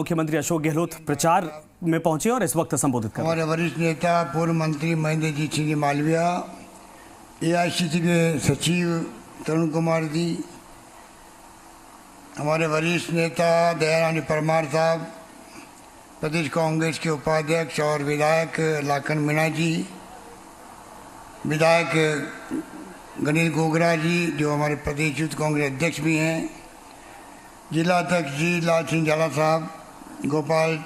मुख्यमंत्री अशोक गहलोत प्रचार में पहुंचे और इस वक्त संबोधित कर हमारे वरिष्ठ नेता पूर्व मंत्री महेंद्रजीत सिंह मालविया, एआईसीसी के सचिव तरुण कुमार जी, हमारे वरिष्ठ नेता दयारानी परमार साहब, प्रदेश कांग्रेस के उपाध्यक्ष और विधायक लाखन मीणा जी, विधायक गणेश गोगरा जी जो हमारे प्रदेश यूथ कांग्रेस अध्यक्ष भी हैं, जिला अध्यक्ष जी लाल सिंह झाला साहब, गोपाल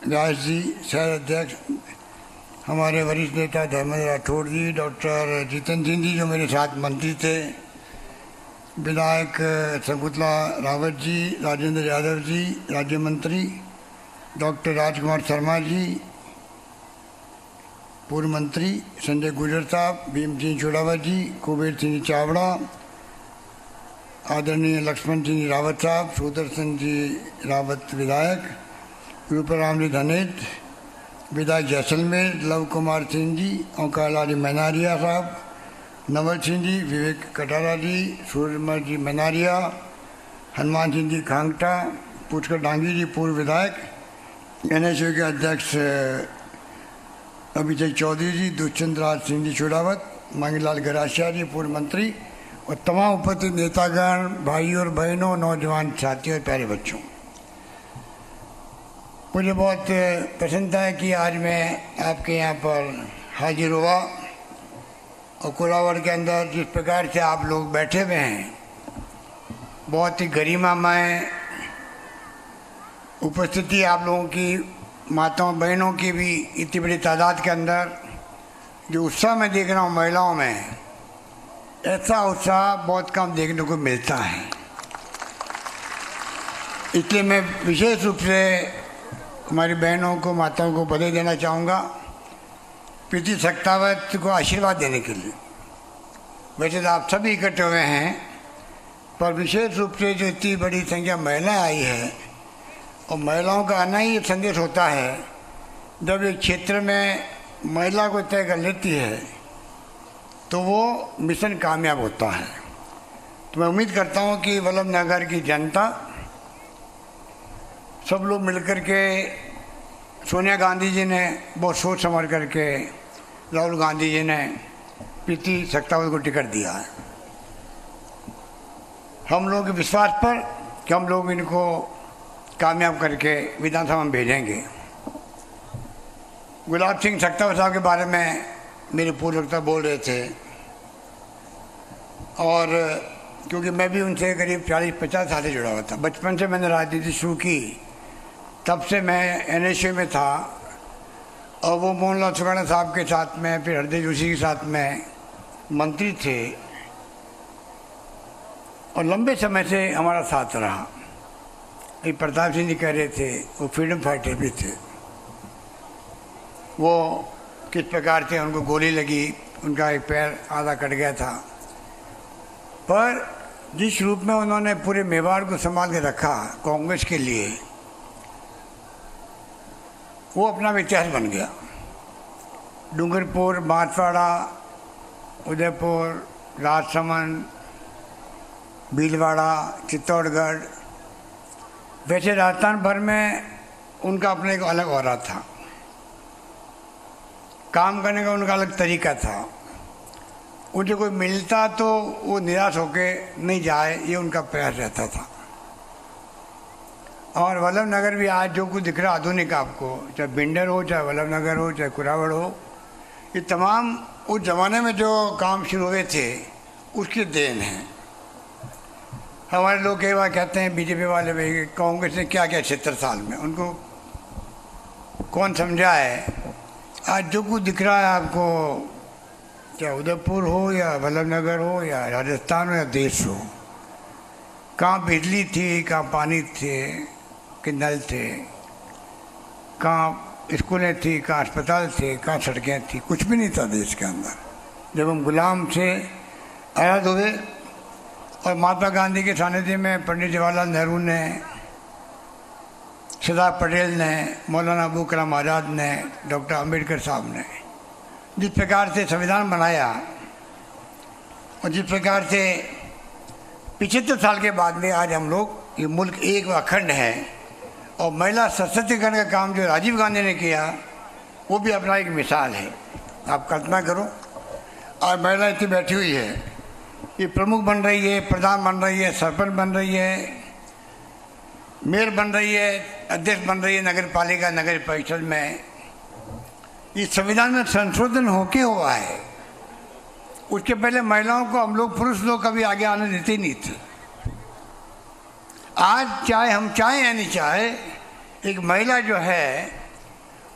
व्यास जी शहर अध्यक्ष, हमारे वरिष्ठ नेता धर्मेंद्र राठौड़ जी, डॉक्टर जितेंद्र सिंह जी जो मेरे साथ मंत्री थे, विधायक शकुंतला रावत जी, राजेंद्र यादव जी राज्य मंत्री, डॉक्टर राजकुमार शर्मा जी पूर्व मंत्री, संजय गुर्जर साहब, भीम सिंह चोड़ावत जी, कुबेर सिंह चावड़ा, आदरणीय लक्ष्मण सिंह रावत साहब, सुदर्शन जी रावत विधायक, रूपराम जी धनेत विधायक जैसलमेर, लव कुमार सिंह जी, ओंकारलाल मैनारिया साहब, नवल सिंह जी, विवेक कटारा जी, सूर्यमल जी मैनारिया, हनुमान सिंह जी खांगटा, पुष्कर डांगी जी पूर्व विधायक, एनएसयू के अध्यक्ष अभिषेक चौधरी जी, दुष्यंत राज सिंह जी चोड़ावत, मांगीलाल गरासिया जी पूर्व मंत्री और तमाम उपस्थित नेतागण, भाई और बहनों, नौजवान साथियों और प्यारे बच्चों, मुझे बहुत प्रसन्नता है कि आज मैं आपके यहाँ पर हाजिर हुआ और कोलावर के अंदर जिस प्रकार से आप लोग बैठे हुए हैं, बहुत ही गरिमामय उपस्थिति आप लोगों की, माताओं बहनों की भी इतनी बड़ी तादाद के अंदर जो उत्साह मैं देख रहा हूँ महिलाओं में, ऐसा उत्साह बहुत कम देखने को मिलता है। इसलिए मैं विशेष रूप से हमारी बहनों को, माताओं को बधाई देना चाहूँगा प्रीति सख्तावत को आशीर्वाद देने के लिए। वैसे तो आप सभी इकट्ठे हुए हैं, पर विशेष रूप से जो इतनी बड़ी संख्या महिलाएं आई है, और महिलाओं का आना ही संदेश होता है जब एक क्षेत्र में महिला को तय कर लेती है तो वो मिशन कामयाब होता है। तो मैं उम्मीद करता हूँ कि वल्लभ नगर की जनता, सब लोग मिलकर के, सोनिया गांधी जी ने बहुत सोच समझ करके, राहुल गांधी जी ने प्रीति सख्तावत को टिकट दिया है, हम लोगों के विश्वास पर कि हम लोग इनको कामयाब करके विधानसभा में भेजेंगे। गुलाब सिंह सख्तावत साहब के बारे में मेरे पूर्व वक्ता बोल रहे थे, और क्योंकि मैं भी उनसे करीब 40-50 साल से जुड़ा हुआ था, बचपन से मैंने राजनीति शुरू की, तब से मैं एनएसयू में था, और वो मोहनलाल सुखाड़ा साहब के साथ में, फिर हरदेव जोशी के साथ में मंत्री थे, और लंबे समय से हमारा साथ रहा। एक प्रताप सिंह जी कह रहे थे वो फ्रीडम फाइटर भी थे, वो किस प्रकार से उनको गोली लगी, उनका एक पैर आधा कट गया था, पर जिस रूप में उन्होंने पूरे मेवाड़ को संभाल के रखा कांग्रेस के लिए, वो अपना इतिहास बन गया। डूंगरपुर, बांसवाड़ा, उदयपुर, राजसमंद, भीलवाड़ा, चित्तौड़गढ़, वैसे राजस्थान भर में उनका अपना एक अलग ऑरा था, काम करने का उनका अलग तरीका था। उनसे कोई मिलता तो वो निराश होके नहीं जाए, ये उनका प्रयास रहता था। और वल्लभ नगर भी आज जो कुछ दिख रहा आधुनिक आपको, चाहे बिंडर हो, चाहे वल्लभ नगर हो, चाहे कुरावड़ हो, ये तमाम उस ज़माने में जो काम शुरू हुए थे उसकी देन है। हमारे लोग कई बार कहते हैं बीजेपी वाले भाई कांग्रेस ने क्या किया 76 साल में, उनको कौन समझा है। आज जो कुछ दिख रहा है आपको, चाहे उदयपुर हो या वल्लभ नगर हो या राजस्थान हो या देश हो, कहाँ बिजली थी, कहाँ पानी थे, कि नल थे, कहाँ स्कूलें थी, कहाँ अस्पताल थे, कहाँ सड़कें थी, कुछ भी नहीं था देश के अंदर। जब हम गुलाम से आज़ाद हुए और महात्मा गांधी के सानिध्य में पंडित जवाहरलाल नेहरू ने, सरदार पटेल ने, मौलाना अबुल कलाम आज़ाद ने, डॉक्टर अम्बेडकर साहब ने जिस प्रकार से संविधान बनाया, और जिस प्रकार से 75 साल के बाद में आज हम लोग, ये मुल्क एक अखंड है और महिला सशक्तिकरण का काम जो राजीव गांधी ने किया वो भी अपना एक मिसाल है। आप कल्पना करो, आज महिला इतनी बैठी हुई है, ये प्रमुख बन रही है, प्रधान बन रही है, सरपंच बन रही है, मेयर बन रही है, अध्यक्ष बन रही है नगर पालिका नगर परिषद में। ये संविधान में संशोधन होके हुआ है। उसके पहले महिलाओं को हम लोग पुरुष लोग कभी आगे आने देते नहीं थे। आज चाहे हम चाहें या नहीं चाहे, एक महिला जो है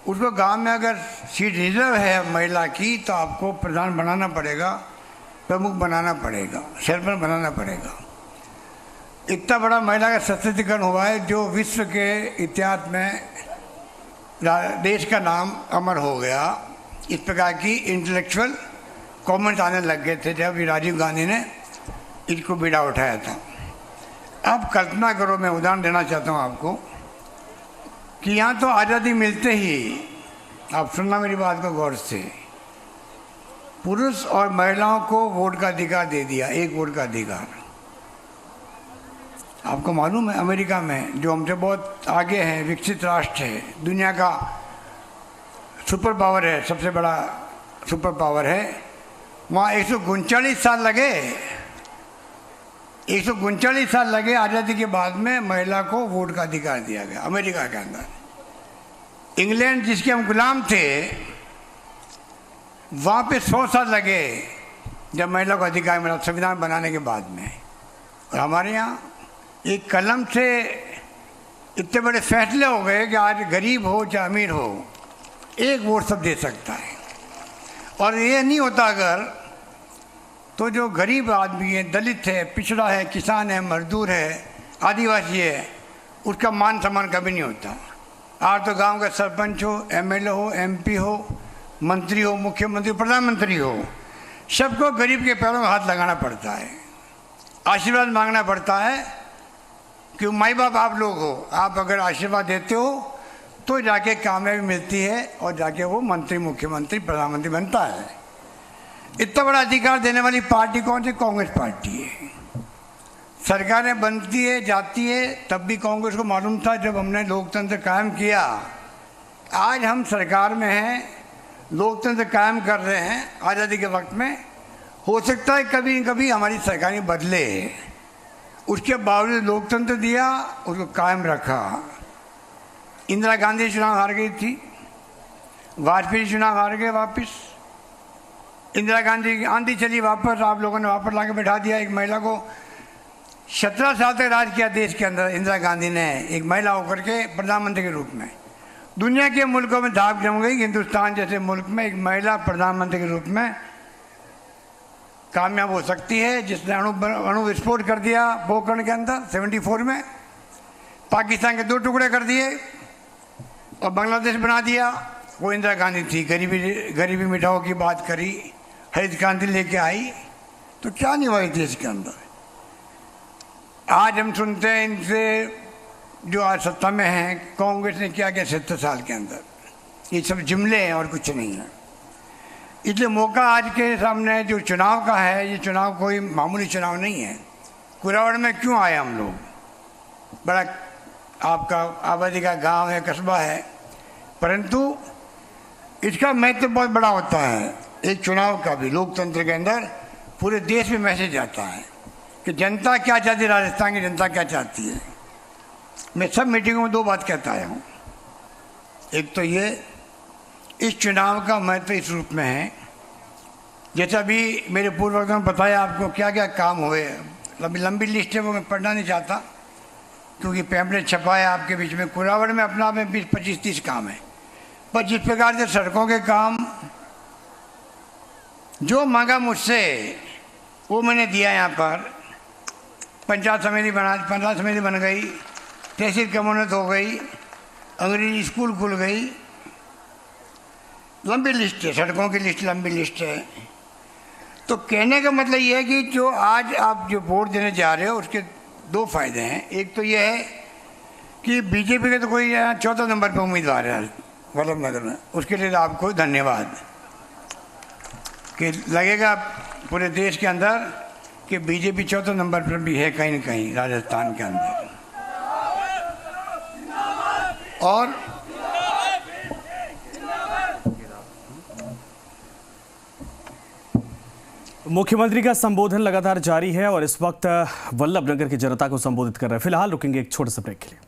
उसको गांव में अगर सीट रिजर्व है महिला की तो आपको प्रधान बनाना पड़ेगा, प्रमुख बनाना पड़ेगा, सरपंच बनाना पड़ेगा। इतना बड़ा महिला का सशक्तिकरण हुआ है जो विश्व के इतिहास में देश का नाम अमर हो गया। इस प्रकार की इंटेलेक्चुअल कमेंट आने लग गए थे जब राजीव गांधी ने इसको बीड़ा उठाया था। अब कल्पना करो, मैं उदाहरण देना चाहता हूँ आपको कि यहाँ तो आज़ादी मिलते ही, आप सुनना मेरी बात को गौर से, पुरुष और महिलाओं को वोट का अधिकार दे दिया, एक वोट का अधिकार। आपको मालूम है अमेरिका में, जो हमसे बहुत आगे है, विकसित राष्ट्र है, दुनिया का सुपर पावर है, सबसे बड़ा सुपर पावर है, वहाँ 139 साल लगे, 139 साल लगे आज़ादी के बाद में महिला को वोट का अधिकार दिया गया अमेरिका के अंदर। इंग्लैंड जिसके हम गुलाम थे, वहाँ पे 100 साल लगे जब महिला को अधिकार मिला संविधान बनाने के बाद में। और हमारे यहाँ एक कलम से इतने बड़े फैसले हो गए कि आज गरीब हो चाहे अमीर हो, एक वोट सब दे सकता है। और ये नहीं होता अगर तो जो गरीब आदमी है, दलित है, पिछड़ा है, किसान है, मजदूर है, आदिवासी है, उसका मान सम्मान कभी नहीं होता। आज तो गांव का सरपंच हो, एमएलए हो, एमपी हो, मंत्री हो, मुख्यमंत्री, प्रधानमंत्री हो, सबको गरीब के पैरों में हाथ लगाना पड़ता है, आशीर्वाद मांगना पड़ता है कि माई बाप आप लोग हो, आप अगर आशीर्वाद देते हो तो जाके कामयाबी मिलती है और जाके वो मंत्री, मुख्यमंत्री, प्रधानमंत्री बनता है। इतना बड़ा अधिकार देने वाली पार्टी कौन सी? कांग्रेस पार्टी है। सरकारें बनती है, जाती है, तब भी कांग्रेस को मालूम था जब हमने लोकतंत्र कायम किया। आज हम सरकार में हैं, लोकतंत्र कायम कर रहे हैं आज़ादी के वक्त में, हो सकता है कभी कभी हमारी सरकारें बदले, उसके बावजूद लोकतंत्र दिया, उसको कायम रखा। इंदिरा गांधी चुनाव हार गई थी, वाजपेयी चुनाव हार गए वापस, इंदिरा गांधी आंधी चली वापस, आप लोगों ने वापस लाके बैठा दिया एक महिला को। 17 साल तक राज किया देश के अंदर इंदिरा गांधी ने, एक महिला होकर के प्रधानमंत्री के रूप में। दुनिया के मुल्कों में धाक जम गई, हिंदुस्तान जैसे मुल्क में एक महिला प्रधानमंत्री के रूप में कामयाब हो सकती है, जिसने अणु विस्फोट कर दिया पोखरण के अंदर 74 में, पाकिस्तान के 2 टुकड़े कर दिए और बांग्लादेश बना दिया। वो इंदिरा गांधी थी। गरीबी मिटाओ की बात करी, हरित क्रांति लेके आई, तो क्या नहीं हुआ देश के अंदर। आज हम सुनते हैं इनसे जो आज सत्ता में हैं, कांग्रेस ने क्या किया 70 साल के अंदर, ये सब जुमले हैं और कुछ नहीं है। इसलिए मौका आज के सामने जो चुनाव का है, ये चुनाव कोई मामूली चुनाव नहीं है। कुरावड़ में क्यों आए हम लोग? बड़ा आपका आबादी का गांव है, कस्बा है, परंतु इसका महत्व बहुत बड़ा होता है। एक चुनाव का भी लोकतंत्र के अंदर पूरे देश में मैसेज आता है कि जनता क्या चाहती है, राजस्थान की जनता क्या चाहती है। मैं सब मीटिंगों में 2 बात कहता आया हूँ। एक तो ये, इस चुनाव का महत्व इस रूप में है, जैसा भी मेरे पूर्वजों ने बताया आपको क्या क्या काम हुए, लंबी लिस्ट है, वो मैं पढ़ना नहीं चाहता क्योंकि पैम्पलेट छपा है आपके बीच में। कुरावड़ में अपना में 20-25-30 काम है, पर जिस प्रकार से सड़कों के काम जो मांगा मुझसे वो मैंने दिया। यहाँ पर पंचायत समिति बन गई, तहसील कम्युनिट हो गई, अंग्रेजी स्कूल खुल गई, लंबी लिस्ट है, सड़कों की लिस्ट लंबी लिस्ट है। तो कहने का मतलब ये है कि जो आज आप जो वोट देने जा रहे हो उसके 2 फायदे हैं। एक तो ये है कि बीजेपी के तो कोई यहाँ 4 नंबर पर उम्मीदवार है वल्लभ नगर में, उसके लिए आपको धन्यवाद कि लगेगा पूरे देश के अंदर कि बीजेपी 4 नंबर पर भी है कहीं न कहीं राजस्थान के अंदर। और मुख्यमंत्री का संबोधन लगातार जारी है और इस वक्त वल्लभ नगर की जनता को संबोधित कर रहे हैं। फिलहाल रुकेंगे एक छोटे से ब्रेक के लिए।